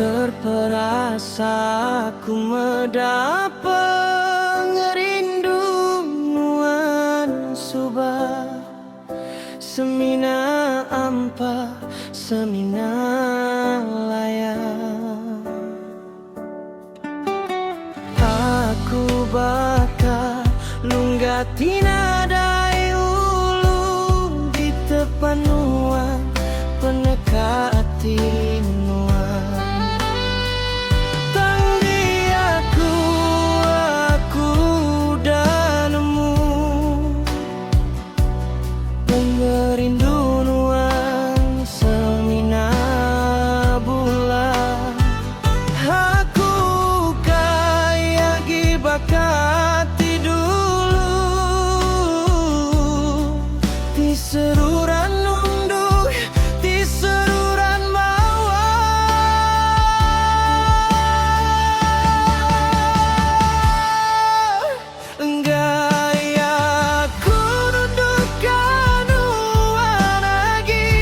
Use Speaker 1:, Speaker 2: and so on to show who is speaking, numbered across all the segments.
Speaker 1: Terperasa ku mendapat ngerinduan subah semina ampa semina laya. Aku bakal lunggati nadai ulu di tepan nuan penekati nuan. Tanggi aku dah nemu pengerindu nuan semina bulan. Aku kaya gibakati dulu di seruran nunduk di seruran bawah. Gaya ku nundukkan nuan lagi,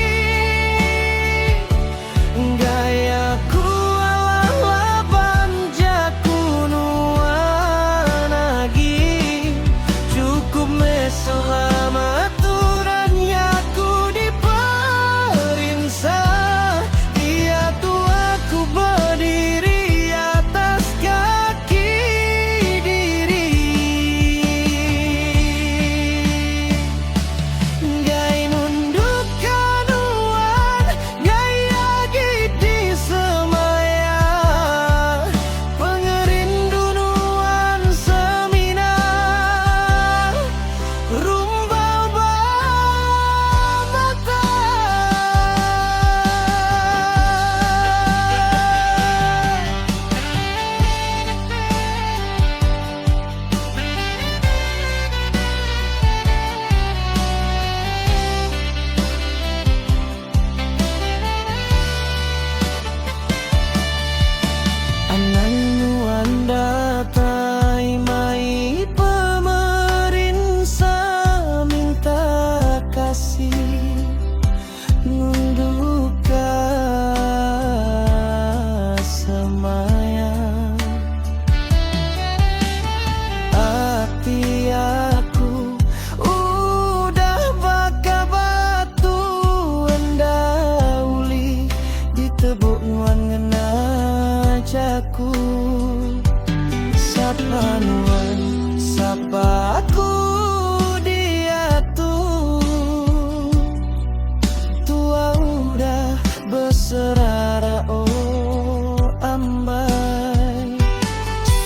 Speaker 1: gaya ku alah banjaku nuan lagi. Cukup me selamat Tuhan yaku diperinsa. Dia tuh aku berdiri atas kaki diri. Gai nundukkan nuan, gaya gidi semaya pengerindu nuan semina rumbau mata. Ananmu datai mai pemerintah minta kasih nunduka semaya. Hati aku udah baka batu endauli ditebuk nuan ngena jaku. Sapa nuan, sapa aku dia tuh tua udah berserara oh ambai.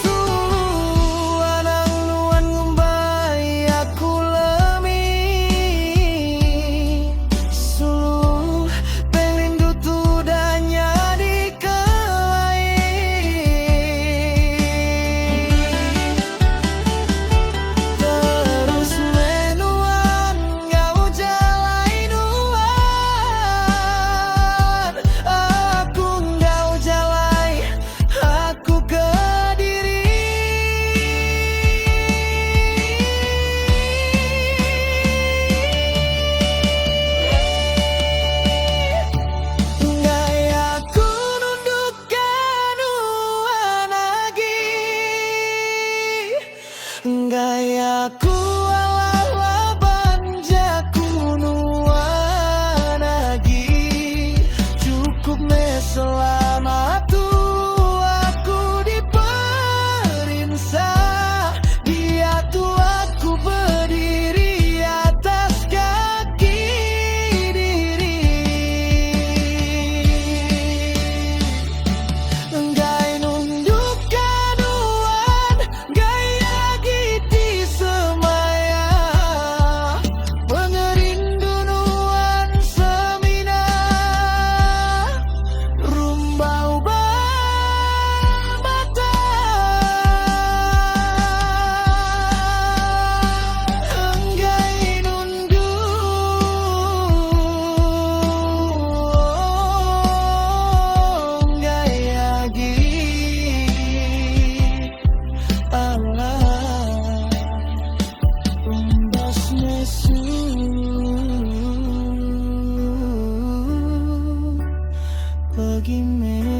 Speaker 1: Suanang nuan ngumbai aku lemi suluh pengrindu tu danya di kelai. Terus menuan ngau jalai nuan, aku ngau jalai aku ke diri. Gaya ku nundukkan nuan lagi, gaya ku alah banjaku nuan lagi. Cukup me selamat tuh aku diperinsa. Dia tuh aku berdiri atas kaki diri. Gaya nundukkan nuan, gaya gidi semaya pengerindu nuan semina rumbau mata. Gaya nunduk, gaya gidi Allah umbas nesu pergi me